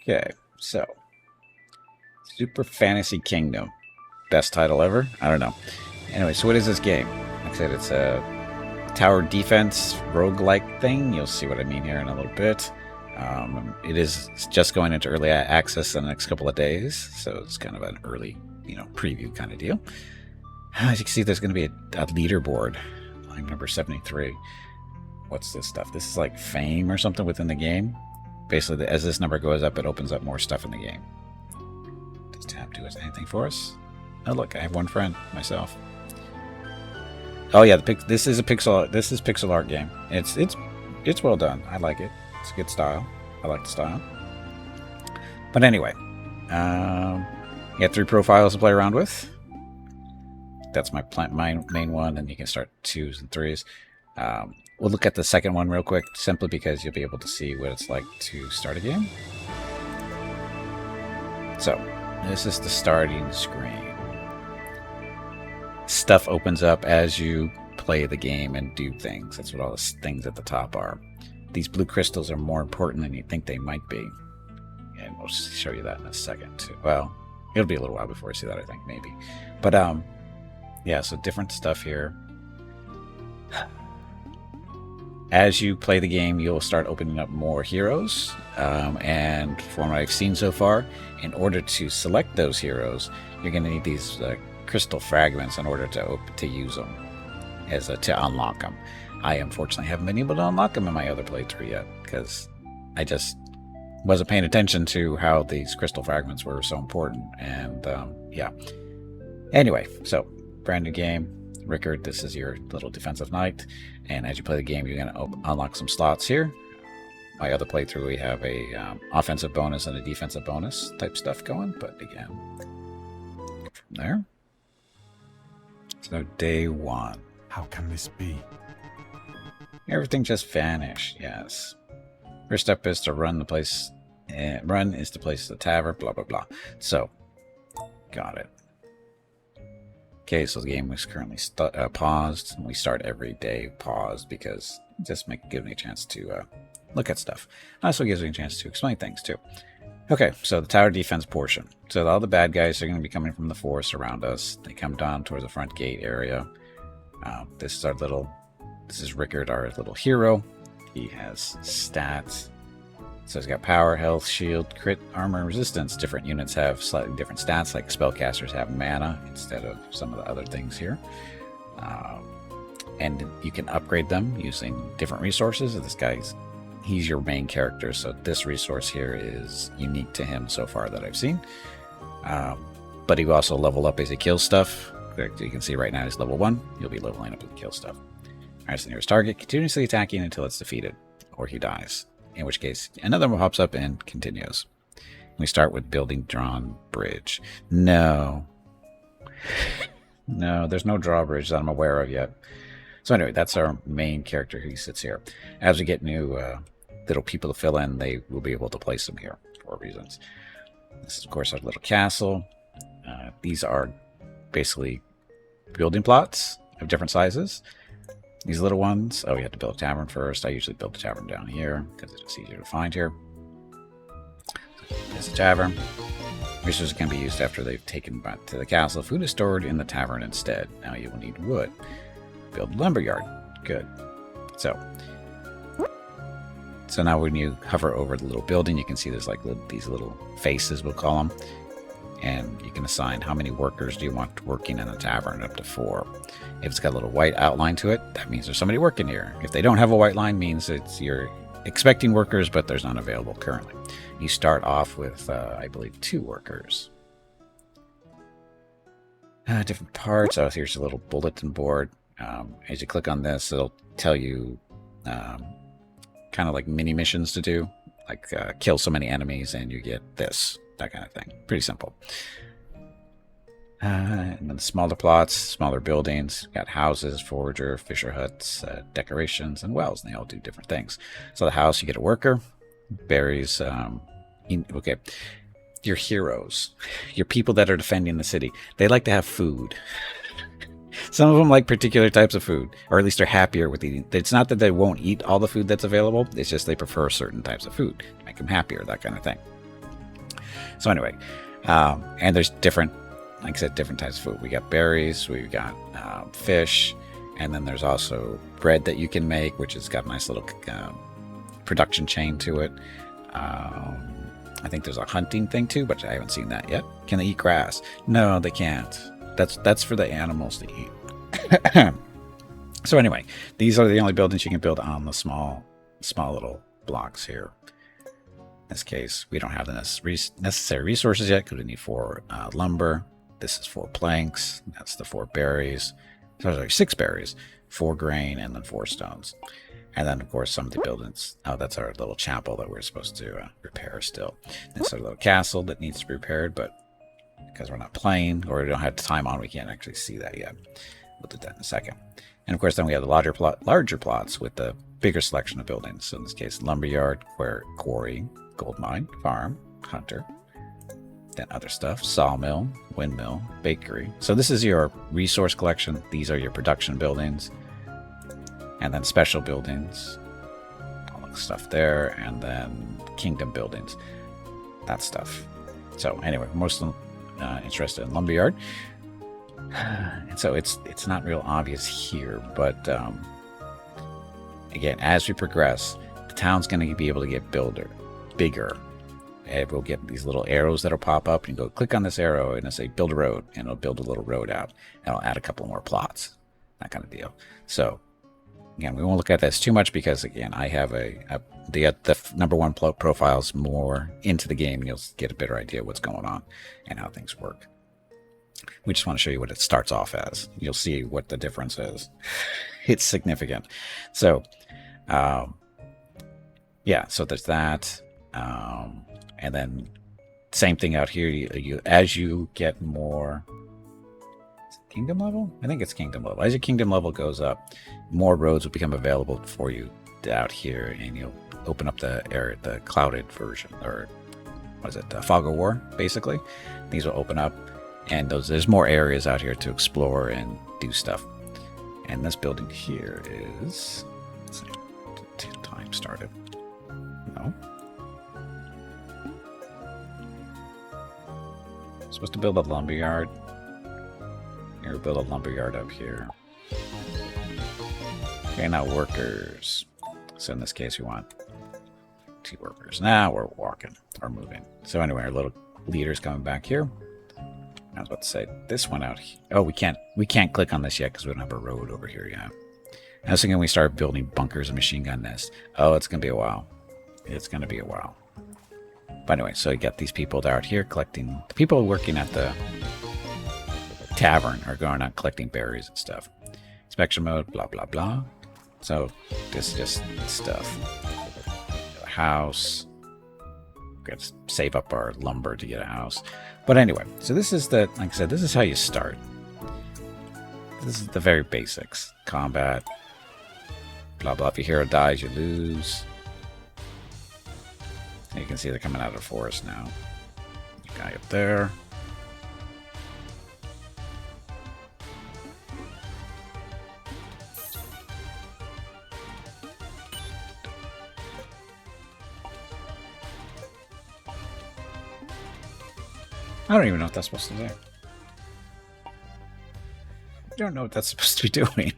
Okay, so Super Fantasy Kingdom. Best title ever? I don't know. Anyway, so what is this game? Like I said, it's a tower defense roguelike thing. You'll see what I mean here in a little bit. It is just going into early access in the next couple of days, so it's kind of an early, preview kind of deal. As you can see, there's going to be a leaderboard, line number 73. What's this stuff? This is like fame or something within the game. Basically, as this number goes up, it opens up more stuff in the game. Does tab do anything for us? Oh, look, I have one friend, myself. Oh yeah, this is pixel art game. It's well done. I like it. It's a good style. I like the style. But anyway, you have 3 profiles to play around with. That's my main one, and you can start 2s and 3s. We'll look at the second one real quick, simply because you'll be able to see what it's like to start a game. So, this is the starting screen. Stuff opens up as you play the game and do things. That's what all the things at the top are. These blue crystals are more important than you think they might be. And we'll show you that in a second, too. Well, it'll be a little while before I see that, I think, maybe. But, yeah, so different stuff here. As you play the game, you'll start opening up more heroes. And from what I've seen so far, in order to select those heroes, you're going to need these crystal fragments in order to use them, to unlock them. I unfortunately haven't been able to unlock them in my other playthrough yet, because I just wasn't paying attention to how these crystal fragments were so important. And yeah. Anyway, so brand new game. Rickard, this is your little defensive knight, and as you play the game, you're going to unlock some slots here. My other playthrough, we have a offensive bonus and a defensive bonus type stuff going, but again, from there. So day 1. How can this be? Everything just vanished, yes. First step is to run the place. Run is to place the tavern, blah, blah, blah. So, got it. Okay, so the game is currently paused. We start every day paused because it just gives me a chance to look at stuff. Also gives me a chance to explain things too. Okay, so the tower defense portion. So all the bad guys are going to be coming from the forest around us. They come down towards the front gate area. This is Rickard, our little hero. He has stats. So he's got power, health, shield, crit, armor, and resistance. Different units have slightly different stats, like spellcasters have mana instead of some of the other things here. And you can upgrade them using different resources. He's your main character, so this resource here is unique to him so far that I've seen. But he will also level up as he kills stuff. You can see right now he's level 1. He'll be leveling up as he kills stuff. Alright, so nearest target, continuously attacking until it's defeated, or he dies. In which case, another one pops up and continues. We start with building drawn bridge. No. No, there's no drawbridge that I'm aware of yet. So anyway, that's our main character who sits here. As we get new little people to fill in, they will be able to place them here for reasons. This is, of course, our little castle. These are basically building plots of different sizes. These little ones, we have to build a tavern first. I usually build a tavern down here because it's easier to find here. There's a tavern. Resources can be used after they've taken back to the castle. Food is stored in the tavern instead. Now you will need wood. Build a lumberyard. Good. So now when you hover over the little building, you can see there's like these little faces, we'll call them. And you can assign how many workers do you want working in the tavern, up to 4. If it's got a little white outline to it, that means there's somebody working here. If they don't have a white line, means you're expecting workers, but there's none available currently. You start off with, I believe, 2 workers. Different parts. Oh, here's a little bulletin board. As you click on this, it'll tell you kind of like mini missions to do, like kill so many enemies and you get this. That kind of thing. Pretty simple. And then the smaller plots, smaller buildings. Got houses, forager, fisher huts, decorations, and wells. And they all do different things. So the house, you get a worker. Berries. Okay. Your heroes. Your people that are defending the city. They like to have food. Some of them like particular types of food. Or at least they're happier with eating. It's not that they won't eat all the food that's available. It's just they prefer certain types of food. To make them happier, that kind of thing. So anyway, and there's different, like I said, different types of food. We got berries, we've got fish, and then there's also bread that you can make, which has got a nice little production chain to it. I think there's a hunting thing too, but I haven't seen that yet. Can they eat grass? No, they can't. That's for the animals to eat. So anyway, these are the only buildings you can build on the small little blocks here. In this case, we don't have the necessary resources yet because we need 4 lumber. This is 4 planks. That's the 4 berries. Sorry, 6 berries, 4 grain, and then 4 stones. And then, of course, some of the buildings. Oh, that's our little chapel that we're supposed to repair still. It's our little castle that needs to be repaired, but because we're not playing or we don't have time on, we can't actually see that yet. We'll do that in a second. And of course, then we have the larger plots with the bigger selection of buildings. So in this case, lumberyard, quarry, gold mine, farm, hunter, then other stuff, sawmill, windmill, bakery. So this is your resource collection. These are your production buildings. And then special buildings, all the stuff there, and then kingdom buildings, that stuff. So anyway, most of them interested in lumberyard. And so it's not real obvious here, but again, as we progress, the town's going to be able to get bigger. And we'll get these little arrows that'll pop up, and you go click on this arrow, and it'll say build a road, and it'll build a little road out, and it'll add a couple more plots, that kind of deal. So again, we won't look at this too much because again, I have the number 1 profiles more into the game, and you'll get a better idea of what's going on and how things work. We just want to show you what it starts off as. You'll see what the difference is. It's significant. So, yeah, so there's that. And then same thing out here. As you get more kingdom level? I think it's kingdom level. As your kingdom level goes up, more roads will become available for you out here, and you'll open up the clouded version, or what is it? The Fog of War, basically. These will open up. And there's more areas out here to explore and do stuff. And this building here is... Let's see, time started. No. Supposed to build a lumberyard. Here, we'll build a lumberyard up here. Okay, now workers. So in this case, we want 2 workers. Now we're walking or moving. So anyway, our little leader's coming back here. I was about to say this one out here. Oh, we can't click on this yet because we don't have a road over here yet. I was thinking we start building bunkers and machine gun nests. Oh, it's gonna be a while. It's gonna be a while. But anyway, so you got these people out here collecting. The people working at the tavern are going out collecting berries and stuff. Inspection mode, blah blah blah. So this is just stuff. A house. Got to save up our lumber to get a house. But anyway, so this is like I said, this is how you start. This is the very basics. Combat. Blah, blah. If your hero dies, you lose. And you can see they're coming out of the forest now. Guy up there. I don't even know what that's supposed to do. I don't know what that's supposed to be doing.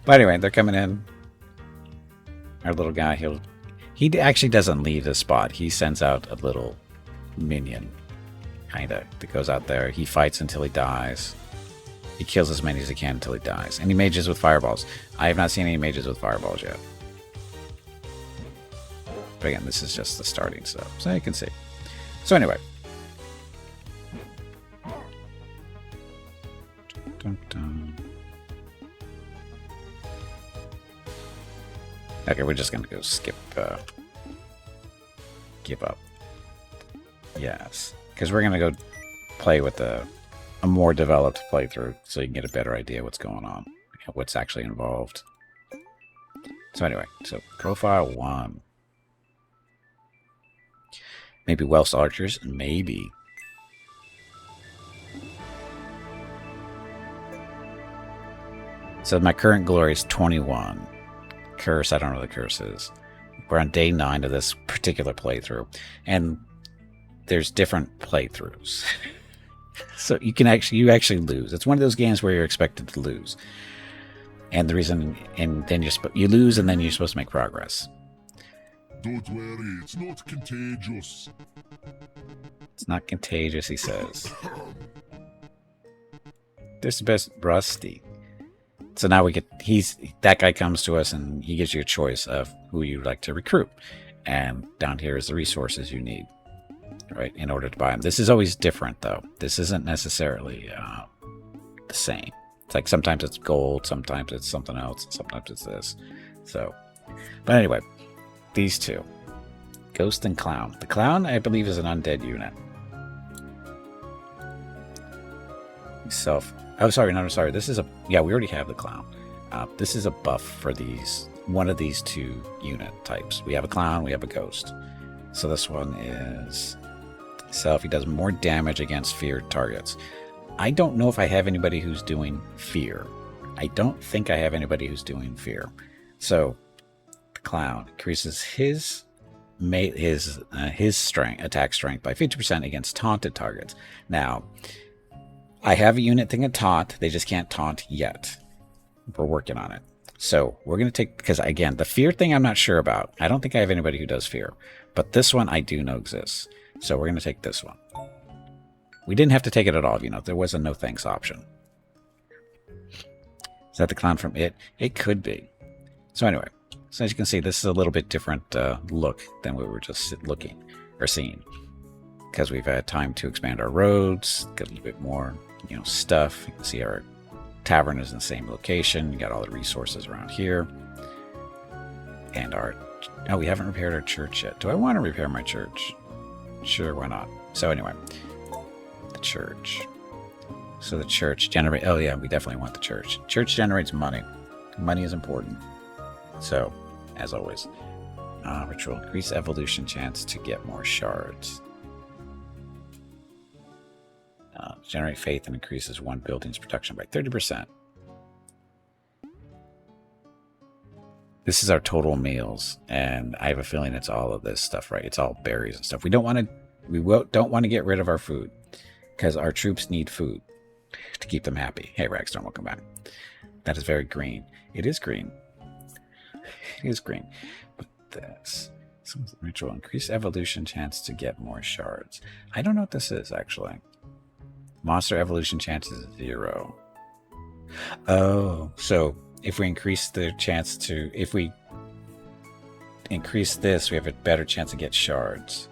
But anyway, they're coming in. Our little guy, he actually doesn't leave the spot. He sends out a little minion, kinda, that goes out there. He fights until he dies. He kills as many as he can until he dies. And he mages with fireballs. I have not seen any mages with fireballs yet. But again, this is just the starting stuff, so you can see. So anyway. Dun, dun. Okay, we're just gonna go skip give up. Yes, because we're gonna go play with a more developed playthrough so you can get a better idea what's going on, what's actually involved. So anyway, so profile 1. Maybe Welsh archers, maybe. So my current glory is 21. Curse, I don't know what the curse is. We're on day 9 of this particular playthrough. And there's different playthroughs. So you actually lose. It's one of those games where you're expected to lose. And the reason, and then you lose, and then you're supposed to make progress. Don't worry, it's not contagious. It's not contagious, he says. There's the best Rusty. So now that guy comes to us and he gives you a choice of who you'd like to recruit. And down here is the resources you need, right, in order to buy them. This is always different, though. This isn't necessarily the same. It's like sometimes it's gold, sometimes it's something else, sometimes it's this. So, but anyway, these two, Ghost and Clown. The Clown, I believe, is an undead unit. Oh, sorry, no, sorry. This is we already have the Clown. This is a buff for one of these two unit types. We have a Clown, we have a Ghost. So this one is self. He does more damage against feared targets. I don't know if I have anybody who's doing fear. I don't think I have anybody who's doing fear. So the Clown increases his strength, attack strength by 50% against taunted targets. Now, I have a unit thing at taunt. They just can't taunt yet. We're working on it. So we're going to take, because again, the fear thing I'm not sure about. I don't think I have anybody who does fear. But this one I do know exists. So we're going to take this one. We didn't have to take it at all, there was a no thanks option. Is that the Clown from It? It could be. So anyway, so as you can see, this is a little bit different look than we were just looking or seeing. Because we've had time to expand our roads, get a little bit more, stuff. You can see our tavern is in the same location. You got all the resources around here. And we haven't repaired our church yet. Do I want to repair my church? Sure, why not? So anyway, the church. So the church oh yeah, we definitely want the church. Church generates money. Money is important. So, as always, ritual increase evolution chance to get more shards. Generate faith and increases one building's production by 30%. This is our total meals, and I have a feeling it's all of this stuff, right? It's all berries and stuff. We don't want to get rid of our food because our troops need food to keep them happy. Hey, Ragstorm, welcome back. That is very green. It is green. It is green. But this ritual increase evolution chance to get more shards. I don't know what this is actually. Monster evolution chance is 0. Oh, so if we increase the chance to, if we increase this, we have a better chance to get shards.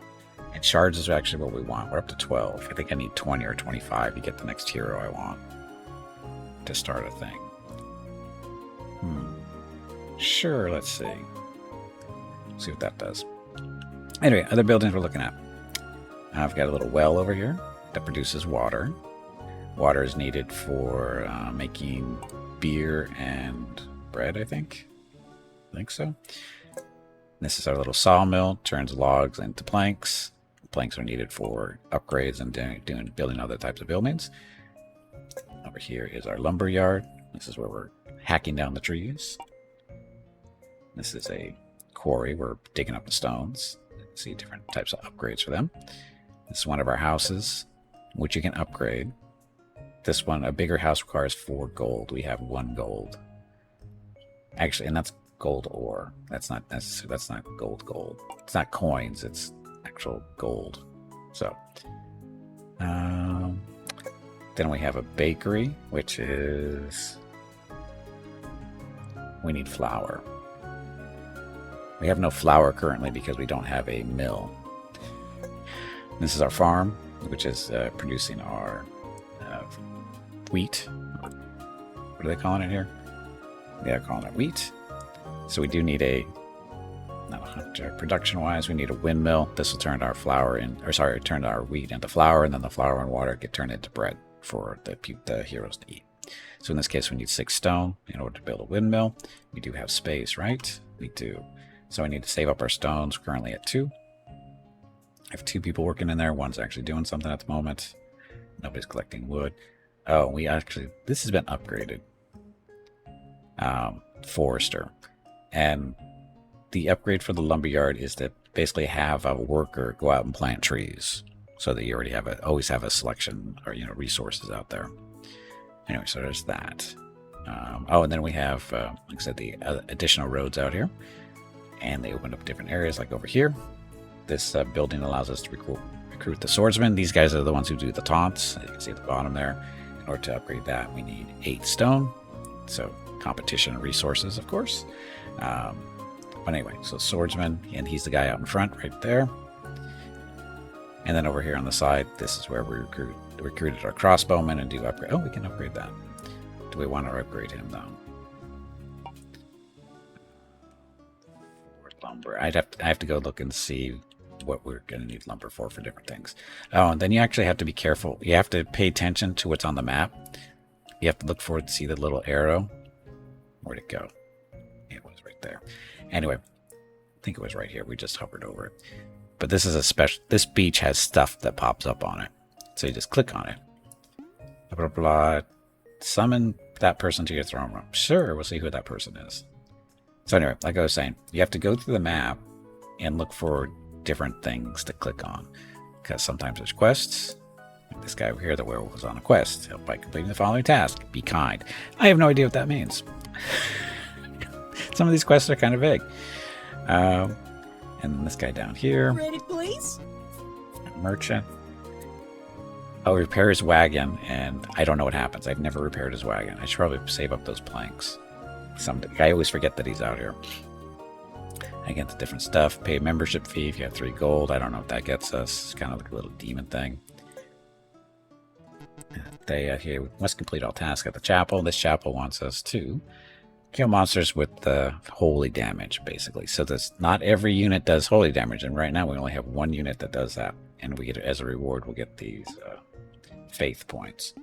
And shards is actually what we want. We're up to 12. I think I need 20 or 25 to get the next hero I want to start a thing. Sure, let's see. See what that does. Anyway, other buildings we're looking at. I've got a little well over here that produces water. Water is needed for making beer and bread, I think. I think so. This is our little sawmill. Turns logs into planks. Planks are needed for upgrades and building other types of buildings. Over here is our lumber yard. This is where we're hacking down the trees. This is a quarry. We're digging up the stones. See different types of upgrades for them. This is one of our houses, which you can upgrade. This one, a bigger house, requires 4 gold. We have 1 gold. Actually, and that's gold ore. That's not gold. It's not coins. It's actual gold. So, then we have a bakery, which is we need flour. We have no flour currently because we don't have a mill. This is our farm, which is producing our wheat. What are they calling it here? They're calling it wheat. So we do need production-wise, we need a windmill. This will turn our turn our wheat into flour, and then the flour and water get turned into bread for the heroes to eat. So in this case, we need 6 stone in order to build a windmill. We do have space, right? We do. So I need to save up our stones. We're currently at 2. I have 2 people working in there. One's actually doing something at the moment. Nobody's collecting wood. Oh, this has been upgraded. Forester. And the upgrade for the lumberyard is to basically have a worker go out and plant trees. so that you already have always have a selection or resources out there. Anyway, so there's that. Oh, and then we have, like I said, the additional roads out here, and they open up different areas, like over here. This building allows us to recruit the swordsmen. These guys are the ones who do the taunts. You can see at the bottom there. In order to upgrade that, we need 8 stone. So competition and resources, of course. But anyway, so swordsman, and he's the guy out in front right there. And then over here on the side, this is where we recruited our crossbowmen and do upgrade. Oh, we can upgrade that. Do we want to upgrade him though? Lumber. I have to go look and see what we're going to need lumber for different things. Oh, and then you actually have to be careful. You have to pay attention to what's on the map. You have to look for it to see the little arrow. Where'd it go? It was right there. Anyway, I think it was right here. We just hovered over it. But this is a special. This beach has stuff that pops up on it. So you just click on it. Blah, blah, blah. Summon that person to your throne room. Sure, we'll see who that person is. So anyway, like I was saying, you have to go through the map and look for different things to click on. Because sometimes there's quests. Like this guy over here, the werewolf, was on a quest. Help by completing the following task. Be kind. I have no idea what that means. Some of these quests are kind of vague. And then this guy down here. Ready, please? Merchant. Oh, repair his wagon, and I don't know what happens. I've never repaired his wagon. I should probably save up those planks. I always forget that he's out here. I get the different stuff. Pay a membership fee if you have 3 gold. I don't know what that gets us. It's kind of like a little demon thing. Here, we must complete all tasks at the chapel. This chapel wants us to kill monsters with the holy damage, basically. So not every unit does holy damage, and right now we only have 1 unit that does that. And we get, as a reward, we'll get these faith points.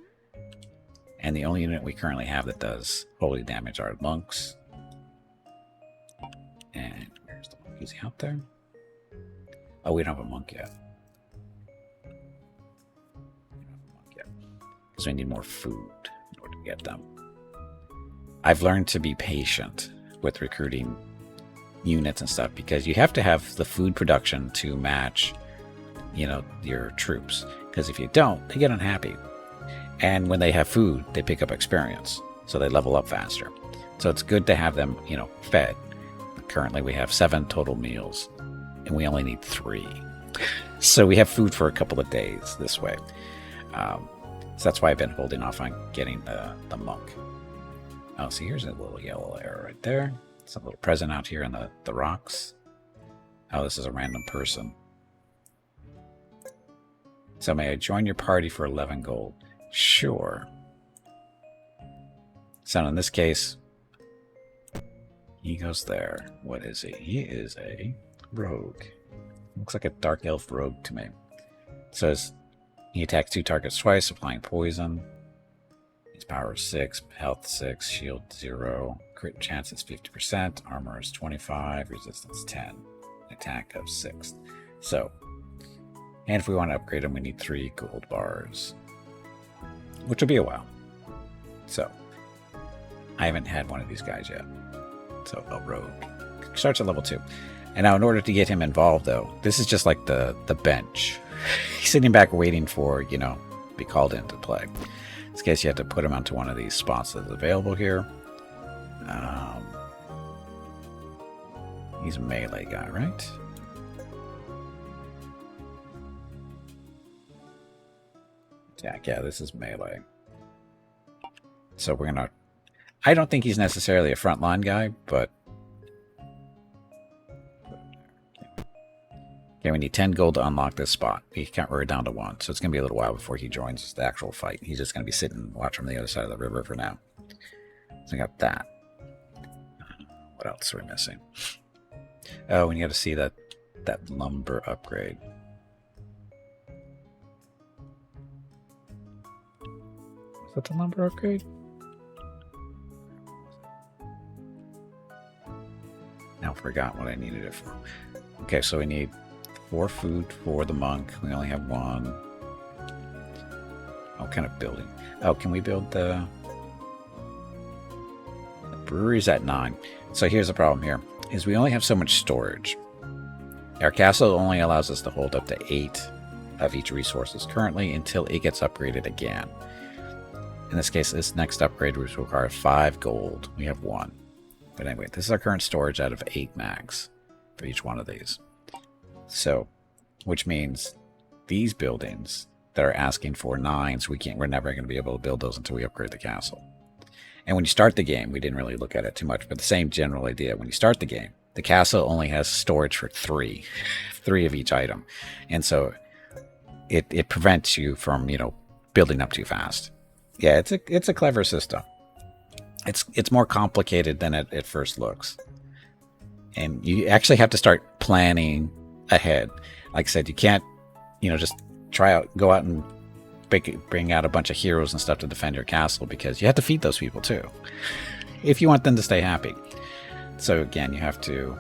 And the only unit we currently have that does holy damage are monks. And where's the monk? Is he out there? Oh, we don't have a monk yet. Because we need more food in order to get them. I've learned to be patient with recruiting units and stuff, because you have to have the food production to match, your troops. Because if you don't, they get unhappy. And when they have food, they pick up experience. So they level up faster. So it's good to have them, fed. Currently we have 7 total meals, and we only need 3. So we have food for a couple of days this way. So that's why I've been holding off on getting the monk. Oh, see, here's a little yellow arrow right there. It's a little present out here in the rocks. Oh, this is a random person. So may I join your party for 11 gold? Sure. So in this case, he goes there. What is he? He is a rogue. Looks like a dark elf rogue to me. It says he attacks 2 targets twice, applying poison. His power is 6, health 6, shield 0, crit chance is 50%, armor is 25, resistance 10, attack of 6. So, and if we want to upgrade him, we need 3 gold bars, which will be a while. So, I haven't had one of these guys yet. So, a rogue starts at level 2. And now in order to get him involved, though, this is just like the bench. He's sitting back waiting for, to be called in to play. In this case, you have to put him onto one of these spots that's available here. He's a melee guy, right? Yeah, this is melee. So we're gonna... I don't think he's necessarily a frontline guy, but... Okay, we need 10 gold to unlock this spot. We're down to 1, so it's going to be a little while before he joins the actual fight. He's just going to be sitting and watch from the other side of the river for now. So we got that. What else are we missing? Oh, and you got to see that lumber upgrade. Is that the lumber upgrade? Now I forgot what I needed it for. Okay, so we need 4 food for the monk. We only have 1. What kind of building? Oh, can we build the brewery's at 9. So here's the problem here, is we only have so much storage. Our castle only allows us to hold up to 8 of each resources currently until it gets upgraded again. In this case, this next upgrade would require 5 gold. We have 1. But anyway, this is our current storage out of 8 max for each one of these. So, which means these buildings that are asking for 9s, we're never going to be able to build those until we upgrade the castle. And when you start the game, we didn't really look at it too much, but the same general idea. When you start the game, the castle only has storage for 3 of each item. And so it prevents you from, building up too fast. Yeah, it's a clever system. It's more complicated than it first looks. And you actually have to start planning ahead. Like I said, you can't, just go out and bring out a bunch of heroes and stuff to defend your castle, because you have to feed those people too, if you want them to stay happy. So again, you have to,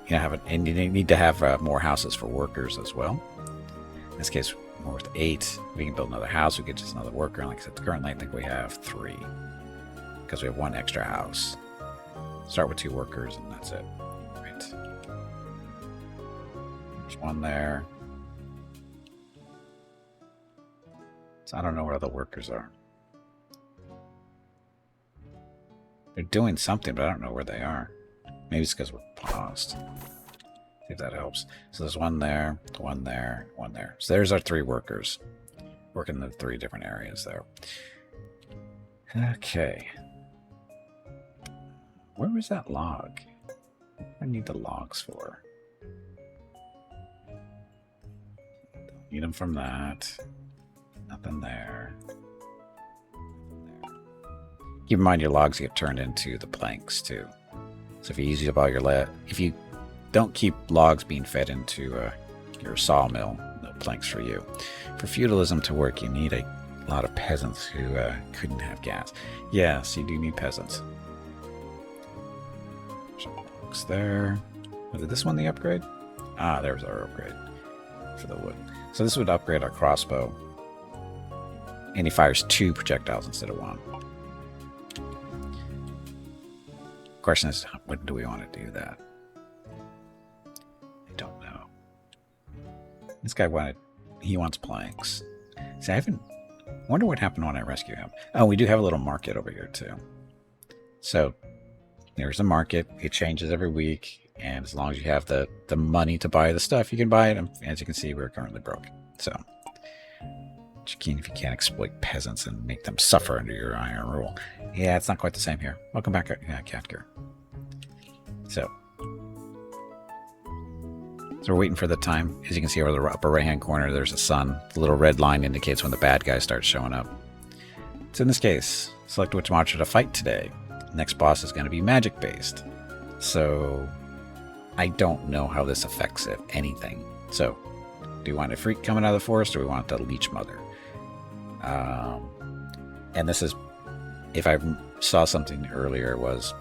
and you need to have more houses for workers as well. In this case, we're with 8. We can build another house. We get just another worker. And like I said, currently I think we have 3 because we have 1 extra house. Start with 2 workers and that's it. Right. There's 1 there. So I don't know where the workers are. They're doing something, but I don't know where they are. Maybe it's because we're paused. See if that helps. So there's 1 there, 1 there, 1 there. So there's our 3 workers. Working in the 3 different areas there. Okay. Where was that log? What do I need the logs for? Don't need them from that. Nothing there. Keep in mind your logs get turned into the planks too. So if you use up all your if you don't keep logs being fed into your sawmill, no planks for you. For feudalism to work, you need a lot of peasants who couldn't have gas. Yes, you do need peasants. Some logs there. Was it this one the upgrade? Ah, there's our upgrade for the wood. So this would upgrade our crossbow. And he fires 2 projectiles instead of 1. Question is, when do we want to do that? I don't know. This guy wants planks. See, I wonder what happened when I rescue him. Oh, we do have a little market over here too. So there's a market. It changes every week, and as long as you have the money to buy the stuff, you can buy it. And as you can see, we're currently broke. So if you can't exploit peasants and make them suffer under your iron rule. Yeah, it's not quite the same here. Welcome back, Katker. So we're waiting for the time. As you can see over the upper right-hand corner, there's a sun. The little red line indicates when the bad guys start showing up. So in this case, select which monster to fight today. The next boss is going to be magic-based. So I don't know how this affects it, anything. So do we want a freak coming out of the forest, or do we want the leech mother? And this is, if I saw something earlier, was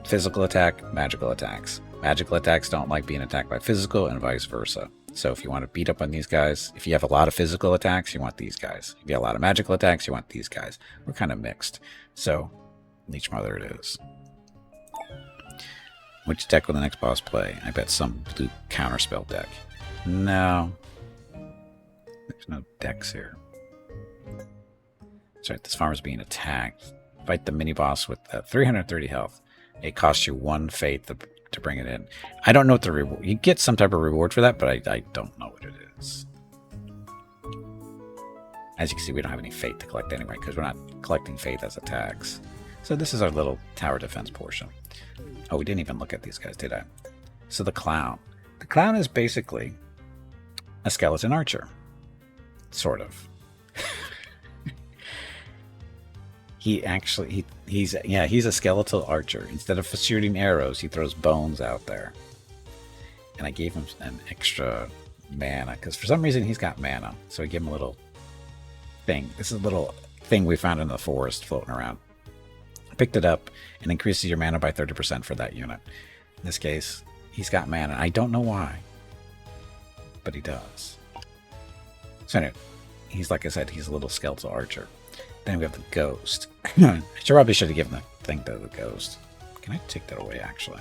physical attack, magical attacks. Magical attacks don't like being attacked by physical, and vice versa. So if you want to beat up on these guys, if you have a lot of physical attacks, you want these guys. If you have a lot of magical attacks, you want these guys. We're kind of mixed. So leech mother it is. Which deck will the next boss play? I bet some blue counterspell deck. No. There's no decks here. That's right, this farmer's being attacked. Fight the mini-boss with 330 health. It costs you 1 faith to bring it in. I don't know what the reward... You get some type of reward for that, but I don't know what it is. As you can see, we don't have any faith to collect anyway, because we're not collecting faith as a tax. So this is our little tower defense portion. Oh, we didn't even look at these guys, did I? So the clown. The clown is basically a skeleton archer. Sort of. He's a skeletal archer. Instead of shooting arrows, he throws bones out there. And I gave him an extra mana, because for some reason he's got mana. So I gave him a little thing. This is a little thing we found in the forest floating around. I picked it up and increases your mana by 30% for that unit. In this case, he's got mana. I don't know why, but he does. So anyway, he's, like I said, he's a little skeletal archer. Then we have the ghost. I probably should have given the thing to the ghost. Can I take that away, actually?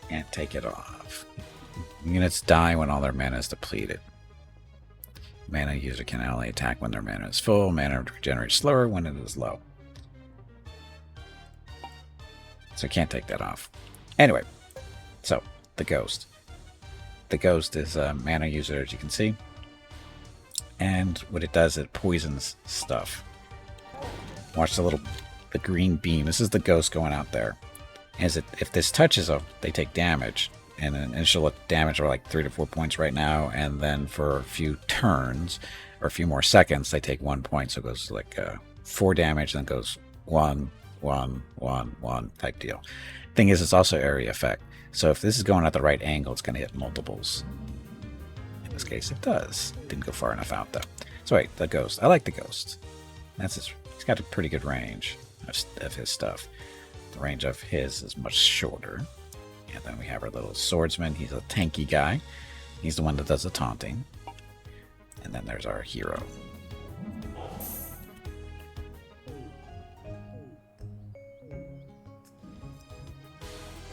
and take it off. Units die when all their mana is depleted. Mana user can only attack when their mana is full. Mana regenerates slower when it is low. So can't take that off. Anyway, so the Ghost. The Ghost is a mana user, as you can see. And what it does, it poisons stuff. Watch the green beam. This is the Ghost going out there. If this touches them, they take damage. And an initial damage are like 3 to 4 points right now. And then for a few turns, or a few more seconds, they take 1 point. So it goes like 4 damage, then it goes 1, 1, 1, 1 type deal. Thing is, it's also area effect. So if this is going at the right angle, it's going to hit multiples. In this case, it does. Didn't go far enough out, though. So wait, the Ghost. I like the Ghost. He's got a pretty good range of his stuff. The range of his is much shorter. And then we have our little swordsman. He's a tanky guy. He's the one that does the taunting. And then there's our hero.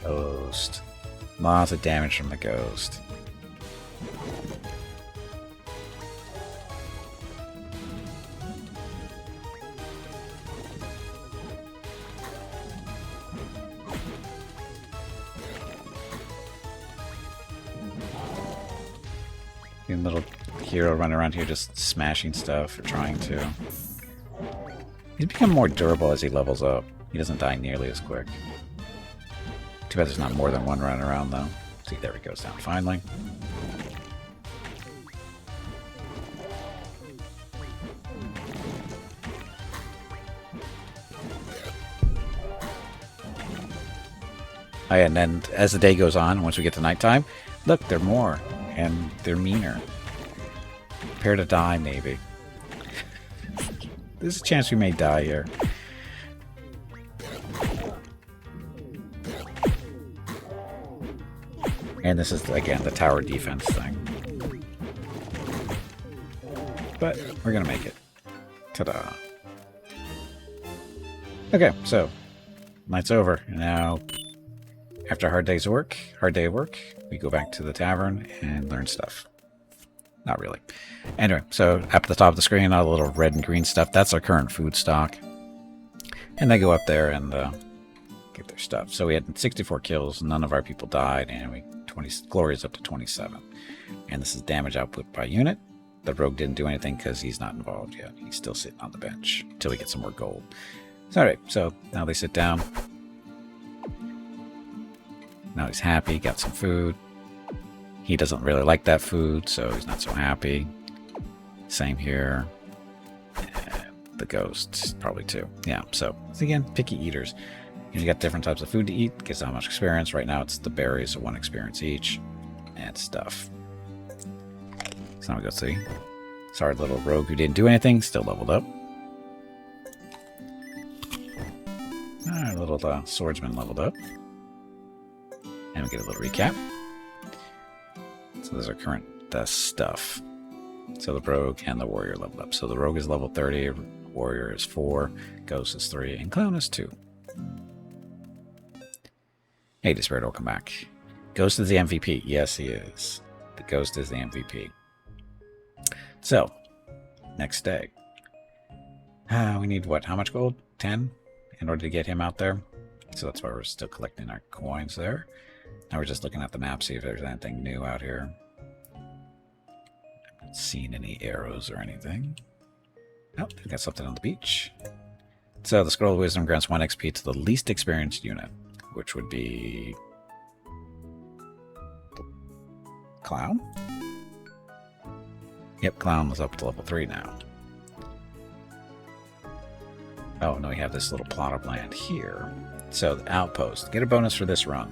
Ghost. Lots of damage from the Ghost. Little hero running around here just smashing stuff or trying to. He's become more durable as he levels up. He doesn't die nearly as quick. Too bad there's not more than one running around though. See, there he goes down finally. Oh, yeah, and then as the day goes on, once we get to nighttime, look, they're more. And they're meaner. Prepare to die, maybe. There's a chance we may die here. And this is, again, the tower defense thing. But we're going to make it. Ta-da. Okay, so night's over. Now, after a hard day of work, we go back to the tavern and learn stuff. Not really. Anyway, so up at the top of the screen, all the little red and green stuff, that's our current food stock. And they go up there and get their stuff. So we had 64 kills, none of our people died, and glory is up to 27. And this is damage output by unit. The rogue didn't do anything because he's not involved yet. He's still sitting on the bench until we get some more gold. Alright, so now they sit down. Now he's happy, got some food. He doesn't really like that food, so he's not so happy. Same here. And the Ghost, probably too. Yeah, so again, picky eaters. You got different types of food to eat, gets how much experience. Right now it's the berries, so 1 experience each. And stuff. So now we go see. Sorry, little rogue who didn't do anything, still leveled up. Alright, little swordsman leveled up. And we get a little recap. So there's our current stuff. So the rogue and the warrior leveled up. So the rogue is level 30, warrior is 4, ghost is 3, and clown is 2. Hey, Despair, welcome back. Ghost is the MVP. Yes, he is. The Ghost is the MVP. So, next day. We need what? How much gold? 10? In order to get him out there. So that's why we're still collecting our coins there. Now we're just looking at the map, see if there's anything new out here. Haven't seen any arrows or anything. Oh, we got something on the beach. So the Scroll of Wisdom grants 1 XP to the least experienced unit, which would be Clown? Yep, Clown was up to level 3 now. Oh, no, we have this little plot of land here. So, the outpost. Get a bonus for this run.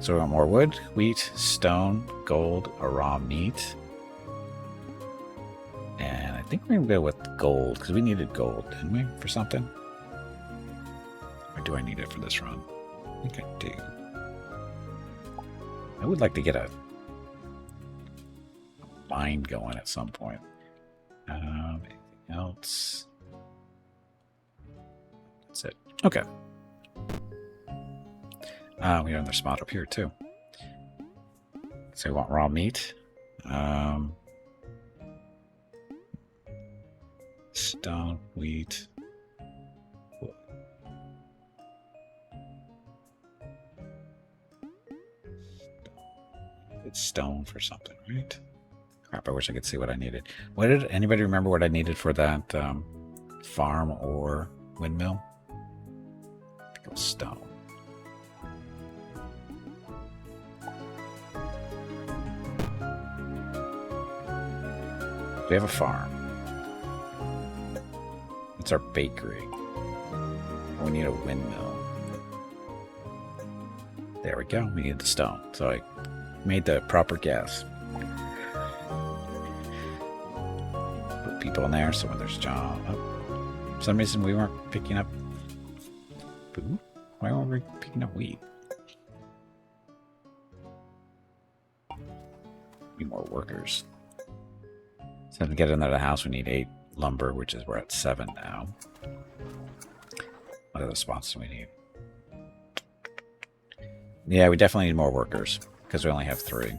So we want more wood, wheat, stone, gold, or raw meat. And I think we're going to go with gold, because we needed gold, didn't we, for something? Or do I need it for this run? I think I do. I would like to get a mine going at some point. Anything else? That's it. Okay. We have another spot up here, too. So we want raw meat. Stone, wheat. It's stone for something, right? Crap, I wish I could see what I needed. What did anybody remember what I needed for that farm or windmill? I think it was stone. We have a farm. It's our bakery. We need a windmill. There we go. We need the stone. So I made the proper guess. Put people in there so when there's job. Oh, for some reason we weren't picking up food. Why weren't we picking up wheat? Need more workers. So to get into the house, we need 8 lumber, which is we're at 7 now. What other spots do we need? Yeah, we definitely need more workers because we only have 3.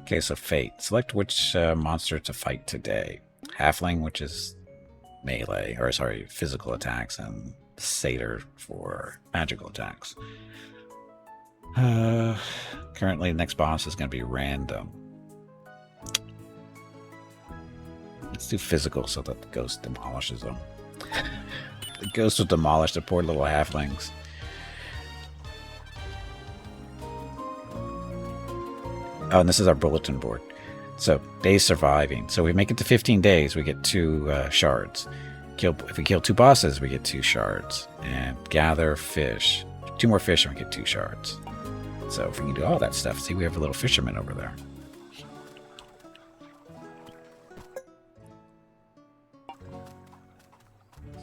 Okay, so fate. Select which monster to fight today. Halfling, which is melee, or sorry, physical attacks, and satyr for magical attacks. Currently, the next boss is going to be random. Let's do physical so that the ghost demolishes them. The ghost will demolish the poor little halflings. Oh, and this is our bulletin board. So, days surviving. So we make it to 15 days, we get 2 shards. If we kill 2 bosses, we get 2 shards. And gather fish. 2 more fish and we get 2 shards. So if we can do all that stuff, see, we have a little fisherman over there.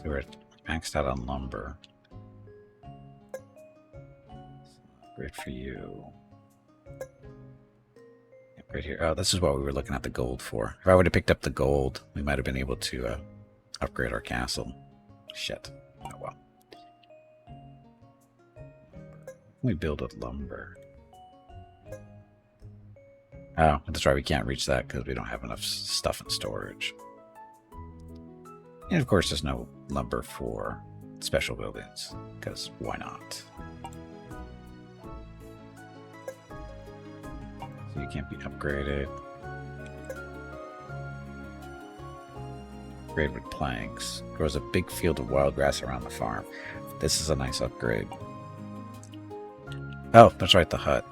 So we're maxed out on lumber. Great for you. Right here. Oh, this is what we were looking at the gold for. If I would have picked up the gold, we might have been able to upgrade our castle. Shit. Oh well. We build with lumber. Oh, that's right. We can't reach that because we don't have enough stuff in storage. And of course, there's no lumber for special buildings because why not? So you can't be upgraded. Upgrade with planks. Grows a big field of wild grass around the farm. This is a nice upgrade. Oh, that's right, the hut.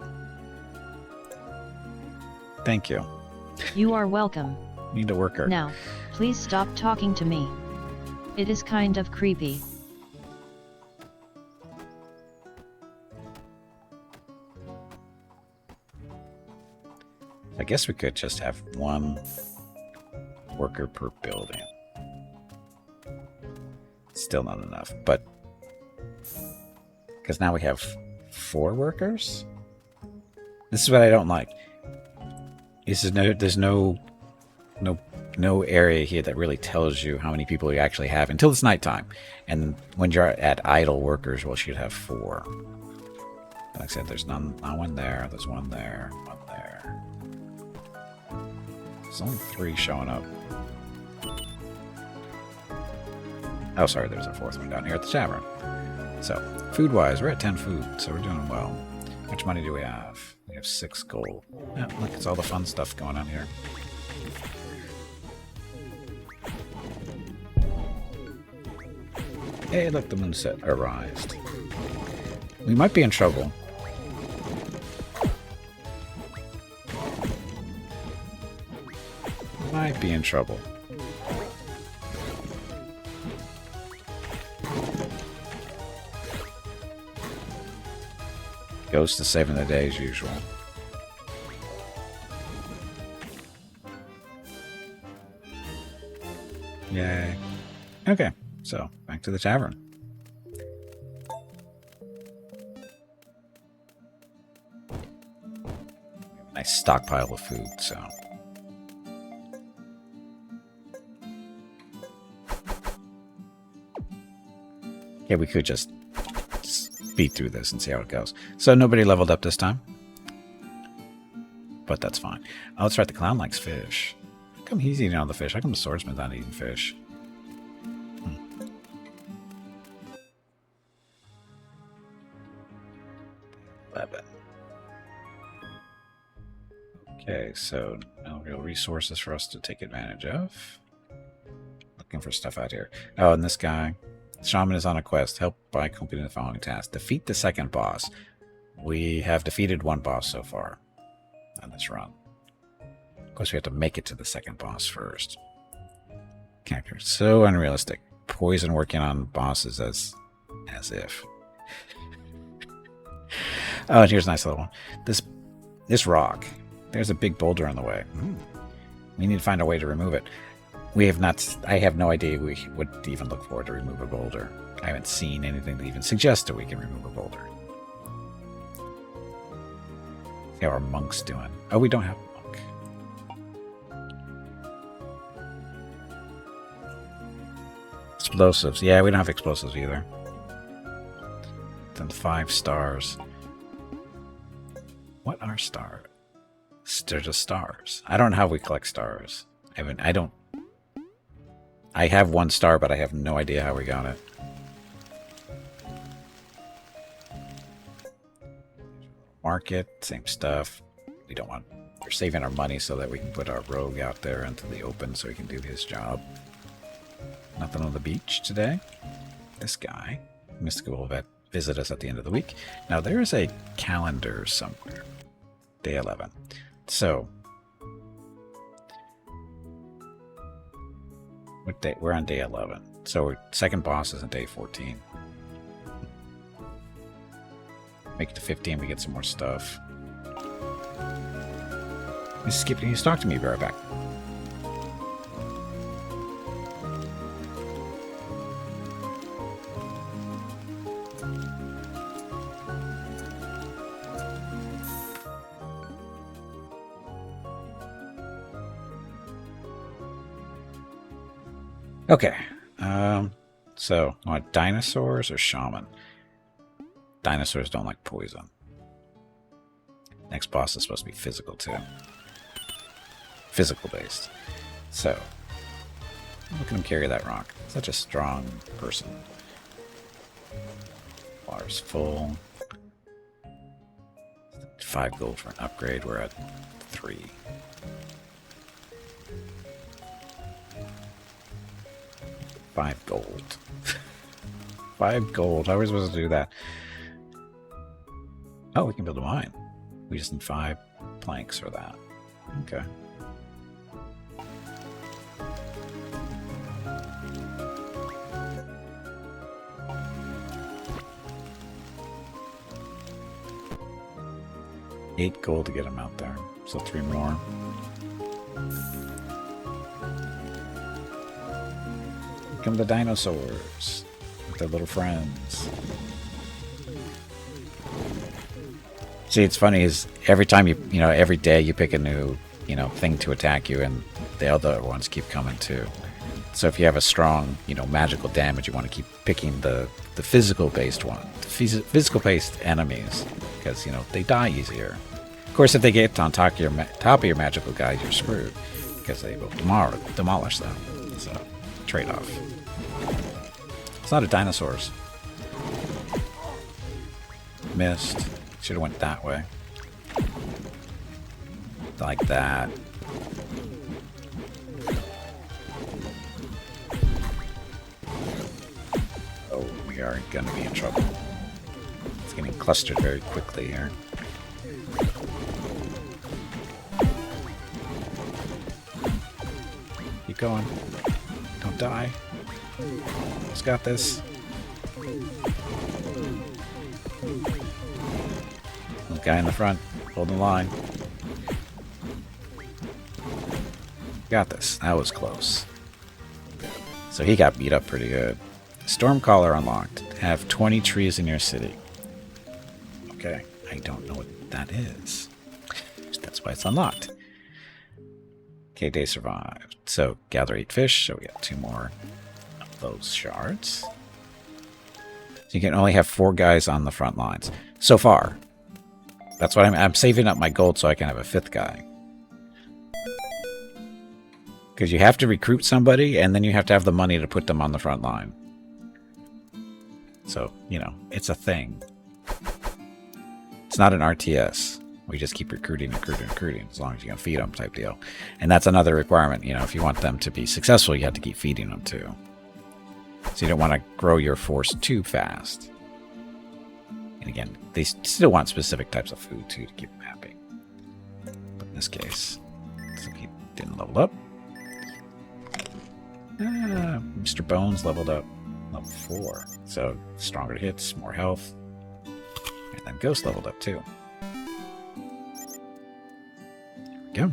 Thank you. You are welcome. Need a worker. Now, please stop talking to me. It is kind of creepy. I guess we could just have 1 worker per building. Still not enough, but because now we have 4 workers. This is what I don't like. There's no area here that really tells you how many people you actually have until it's nighttime. And when you're at idle workers, well, you'd have 4. Like I said, there's not one there. There's 1 there, 1 there. There's only 3 showing up. Oh, sorry, there's a 4th one down here at the tavern. So, food-wise, we're at 10 food, so we're doing well. How much money do we have? We have 6 gold. Yeah, look, it's all the fun stuff going on here. Hey, look, the moon set arised. We might be in trouble. Might be in trouble. Ghost is saving the day as usual. Yay. Okay, so back to the tavern. Nice stockpile of food, so. Yeah, we could just speed through this and see how it goes. So nobody leveled up this time. but that's fine. Oh, that's right. The clown likes fish. How come he's eating all the fish? How come the swordsman's not eating fish? 11. Okay, so no real resources for us to take advantage of. Looking for stuff out here. Oh, and this guy. Shaman is on a quest. Help by completing the following task. Defeat the second boss. We have defeated one boss so far on this run. Of course, we have to make it to the second boss first. Character. So unrealistic. Poison working on bosses as if. Oh, and here's a nice little one. This rock. There's a big boulder on the way. We need to find a way to remove it. We have not. I have no idea we would even look for to remove a boulder. I haven't seen anything that even suggests that we can remove a boulder. See how our monk's doing. Oh, we don't have a monk. Explosives. Yeah, we don't have explosives either. Then 5 stars. What are stars? They're just stars. I don't know how we collect stars. I have 1 star, but I have no idea how we got it. Market, same stuff. We don't want... We're saving our money so that we can put our rogue out there into the open so he can do his job. Nothing on the beach today. This guy. Mystical will visit us at the end of the week. Now, there is a calendar somewhere. Day 11. So... What day? We're on day 11. So second boss is on day 14. Make it to 15, we get some more stuff. Skip, can you talk to me? Be right back. Okay, so want dinosaurs or shaman? Dinosaurs don't like poison. Next boss is supposed to be physical too. Physical based. So, look at him carry that rock. Such a strong person. Water's full. 5 gold for an upgrade. We're at 3. $5 gold. 5 gold. How are we supposed to do that? Oh, we can build a mine. We just need 5 planks for that. Okay. $8 gold to get him out there. So 3 more. Here come the dinosaurs with their little friends. See, it's funny is every time every day you pick a new, thing to attack you, and the other ones keep coming too. So if you have a strong, magical damage, you want to keep picking the physical-based one, physical-based enemies, because they die easier. Of course, if they get on top of your magical guys, you're screwed, because they will demolish them. So, trade-off. It's not a dinosaurs. Missed. Should have went that way. Like that. Oh, we are going to be in trouble. It's getting clustered very quickly here. Keep going. Don't die. Just got this. Guy in the front, holding the line. Got this. That was close. So he got beat up pretty good. Stormcaller unlocked. Have 20 trees in your city. Okay, I don't know what that is. That's why it's unlocked. Okay, day survived. So gather 8 fish, so we got 2 more of those shards. So you can only have 4 guys on the front lines. So far. That's what I'm saving up my gold so I can have a 5th guy. Because you have to recruit somebody, and then you have to have the money to put them on the front line. So, you know, it's a thing. It's not an RTS. We just keep recruiting, as long as you can feed them type deal. And that's another requirement. You know, if you want them to be successful, you have to keep feeding them too. So you don't want to grow your force too fast. And again, they still want specific types of food too to keep them happy. But in this case, so he didn't level up. Mr. Bones leveled up level 4. So stronger hits, more health. And then Ghost leveled up too. There we go.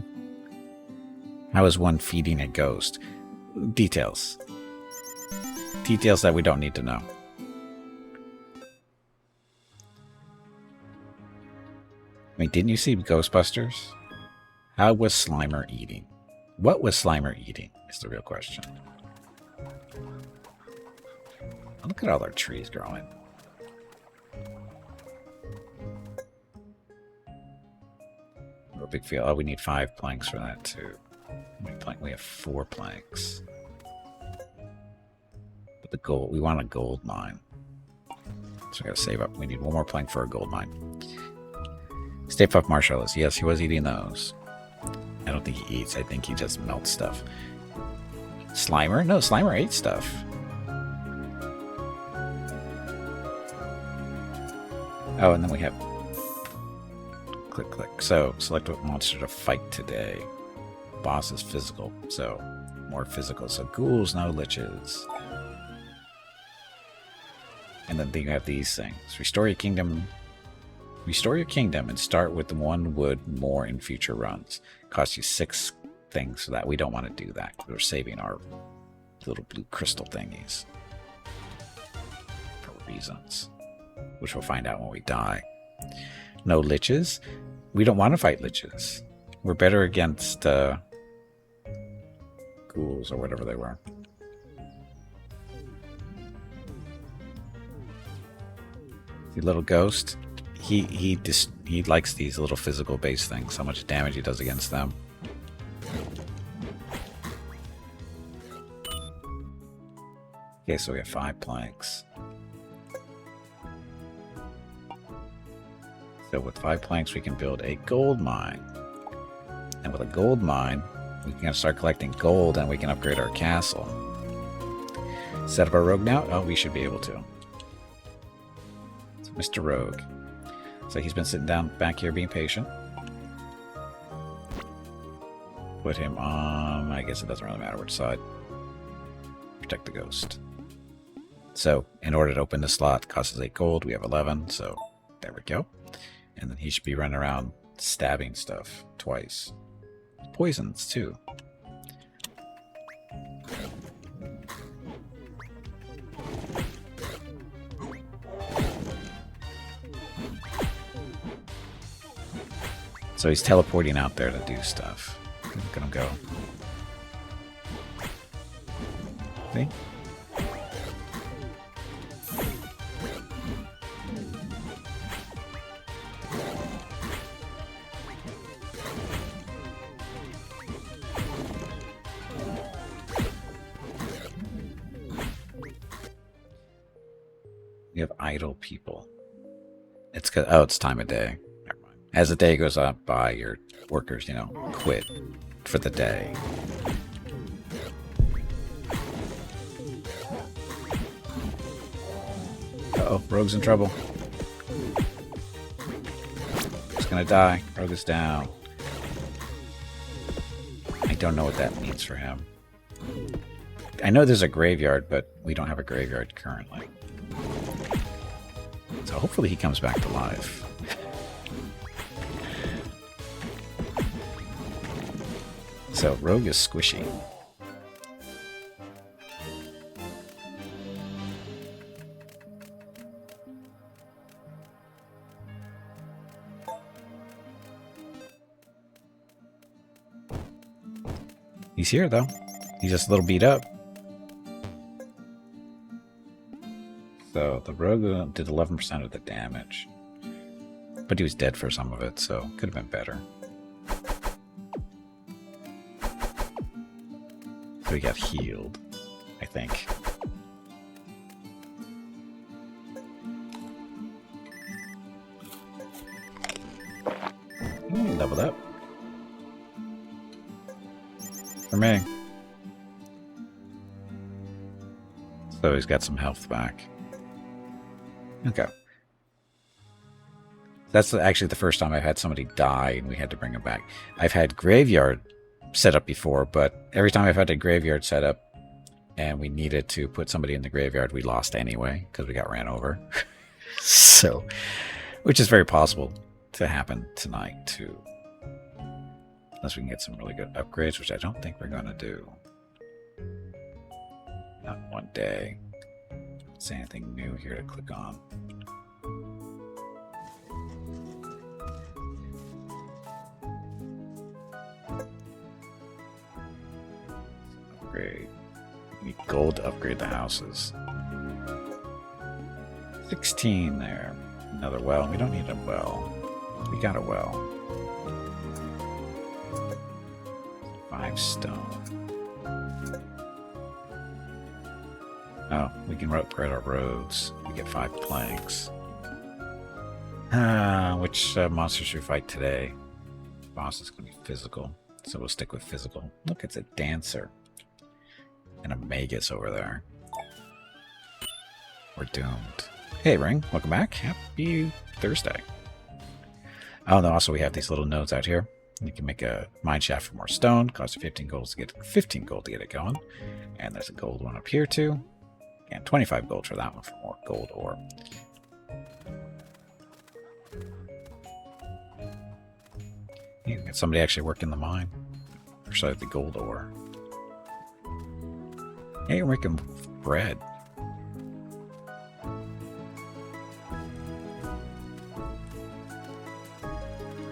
How is one feeding a ghost? Details. Details that we don't need to know. I mean, didn't you see Ghostbusters? How was Slimer eating? What was Slimer eating is the real question. Look at all our trees growing. No big deal. Oh, we need 5 planks for that too. We have 4 planks. But the gold, we want a gold mine. So we gotta save up. We need 1 more plank for a gold mine. Stay Puft marshmallows. Yes, he was eating those. I don't think he eats. I think he just melts stuff. Slimer? No, Slimer ate stuff. Oh, and then we have... Click, click. So, select what monster to fight today. Boss is physical, so more physical. So, ghouls, no liches. And then you have these things. Restore your kingdom... Restore your kingdom and start with the 1 wood more in future runs. Cost you 6 things for that. We don't want to do that. We're saving our little blue crystal thingies. For reasons. Which we'll find out when we die. No liches. We don't want to fight liches. We're better against ghouls or whatever they were. The little ghost. He likes these little physical base things. How much damage he does against them. Okay, so we have 5 planks. So with 5 planks, we can build a gold mine. And with a gold mine, we can start collecting gold and we can upgrade our castle. Set up our rogue now? Oh, we should be able to. So Mr. Rogue. So he's been sitting down back here being patient. Put him on... I guess it doesn't really matter which side. Protect the ghost. So, in order to open the slot, costs us 8 gold. We have 11, so there we go. And then he should be running around stabbing stuff twice. Poisons, too. So he's teleporting out there to do stuff. Look at him go. See? We have idle people. It's 'cause, oh, it's time of day. Never mind. As the day goes on by, your workers, you know, quit for the day. Uh-oh, Rogue's in trouble. He's gonna die. Rogue is down. I don't know what that means for him. I know there's a graveyard, but we don't have a graveyard currently. So hopefully he comes back to life. So Rogue is squishy. He's here though. He's just a little beat up. So the Rogue did 11% of the damage. But he was dead for some of it, so could have been better. So he got healed, I think. Leveled up. For me. So he's got some health back. Okay. That's actually the first time I've had somebody die and we had to bring him back. I've had graveyard set up before, but every time I've had a graveyard set up and we needed to put somebody in the graveyard, we lost anyway because we got ran over. So, which is very possible to happen tonight too. Unless we can get some really good upgrades, which I don't think we're going to do. Not one day. Don't see anything new here to click on. Upgrade. We need gold to upgrade the houses. 16 there. Another well. We don't need a well. We got a well. 5 stone. Oh, we can upgrade our roads. We get 5 planks. Which monster should we fight today? Boss is going to be physical, so we'll stick with physical. Look, it's a dancer. And a magus over there. We're doomed. Hey, Ring, welcome back. Happy Thursday. Oh, no, also we have these little nodes out here. You can make a mine shaft for more stone. Costs you 15 gold to get it going. And there's a gold one up here too. And 25 gold for that one for more gold ore. You can get somebody actually working the mine. Or sorry, the gold ore. Hey, you're making bread.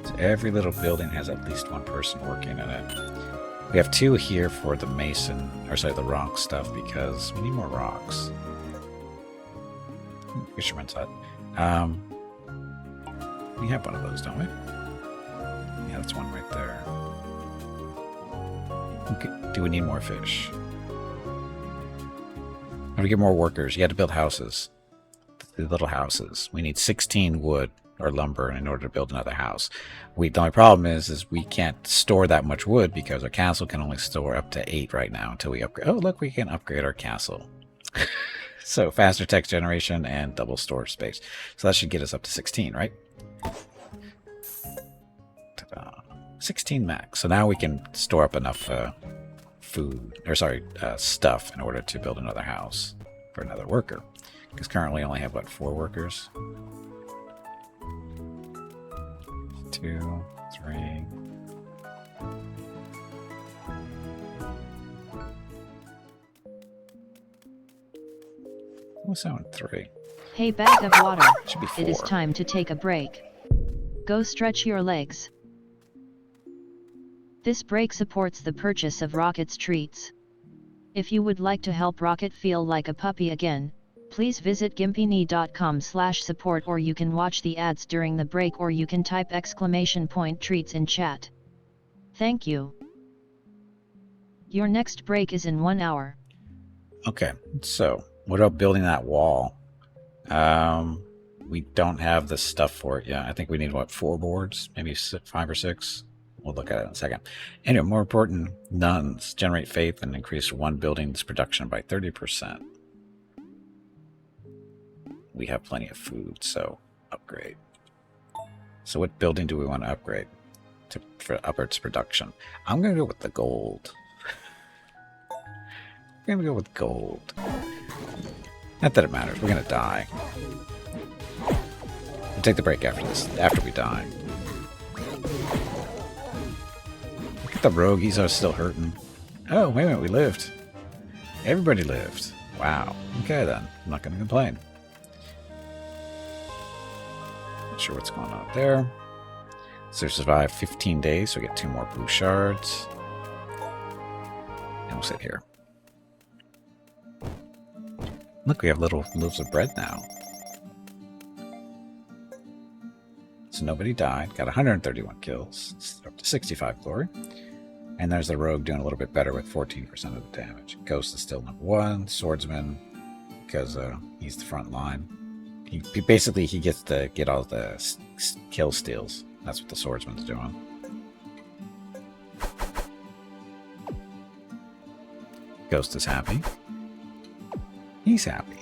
So every little building has at least one person working in it. We have 2 here for the mason, or sorry, the rock stuff, because we need more rocks. Fisherman's hut. We have one of those, don't we? Yeah, that's one right there. Okay. Do we need more fish? How do we get more workers? You had to build houses. The little houses. We need 16 wood or lumber in order to build another house. The only problem is we can't store that much wood because our castle can only store up to 8 right now until we upgrade. Oh, look, we can upgrade our castle. So faster text generation and double storage space. So that should get us up to 16, right? Ta-da. 16 max. So now we can store up enough stuff in order to build another house for another worker. Because currently I only have, what, 4 workers? 2, 3. What's that one? 3. Hey, bag of water. Should be 4. It is time to take a break. Go stretch your legs. This break supports the purchase of Rocket's treats. If you would like to help Rocket feel like a puppy again, please visit gimpyknee.com/support, or you can watch the ads during the break, or you can type !treats in chat. Thank you. Your next break is in 1 hour. Okay, so what about building that wall? We don't have the stuff for it yet. I think we need, what, 4 boards? Maybe 5 or 6? We'll look at it in a second. Anyway, more important, nuns generate faith and increase one building's production by 30%. We have plenty of food, so upgrade. So what building do we want to upgrade for up its production? I'm going to go with the gold. I'm going to go with gold. Not that it matters. We're going to die. We'll take the break after this, after we die. Look at the rogue. He's still hurting. Oh, wait a minute. We lived. Everybody lived. Wow. Okay, then. I'm not going to complain. Not sure what's going on up there. So survive 15 days, so we get 2 more blue shards. And we'll sit here. Look, we have little loaves of bread now. so nobody died. Got 131 kills, up to 65 glory. And there's the rogue doing a little bit better with 14% of the damage. Ghost is still number 1. Swordsman, because he's the front line. He basically he gets to get all the kill steals. That's what the swordsman's doing. Ghost is happy. He's happy.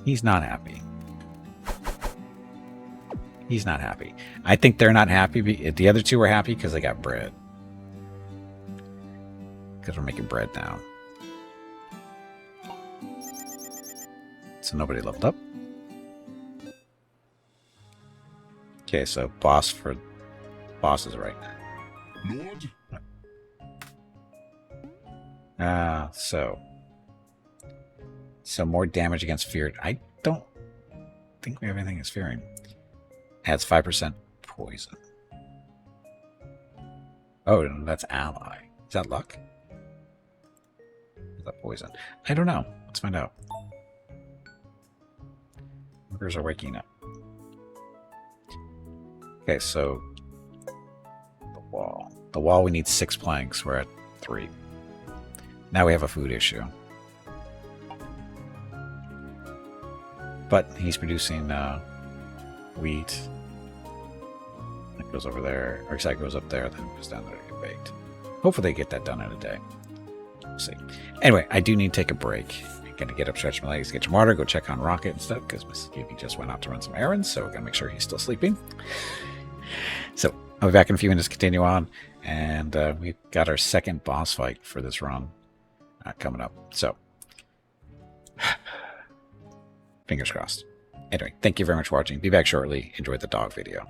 He's not happy. He's not happy. I think they're not happy. The other two were happy because they got bread. Because we're making bread now. So nobody leveled up. Okay, so boss is right now. Lord? So more damage against feared. I don't think we have anything against fearing. Adds 5% poison. Oh, no, that's ally. Is that luck? Is that poison? I don't know. Let's find out. Workers are waking up. Okay, so the wall. The wall, we need 6 planks. We're at 3. Now we have a food issue. But he's producing wheat. That goes over there. Or that goes up there, then it goes down there to get baked. Hopefully they get that done in a day. We'll see. Anyway, I do need to take a break. I'm going to get up, stretch my legs, get some water, go check on Rocket and stuff, because Mrs. Gibby just went out to run some errands, so we're going to make sure he's still sleeping. So I'll be back in a few minutes to continue on, and we've got our second boss fight for this run coming up. So, fingers crossed. Anyway, thank you very much for watching. Be back shortly. Enjoy the dog video.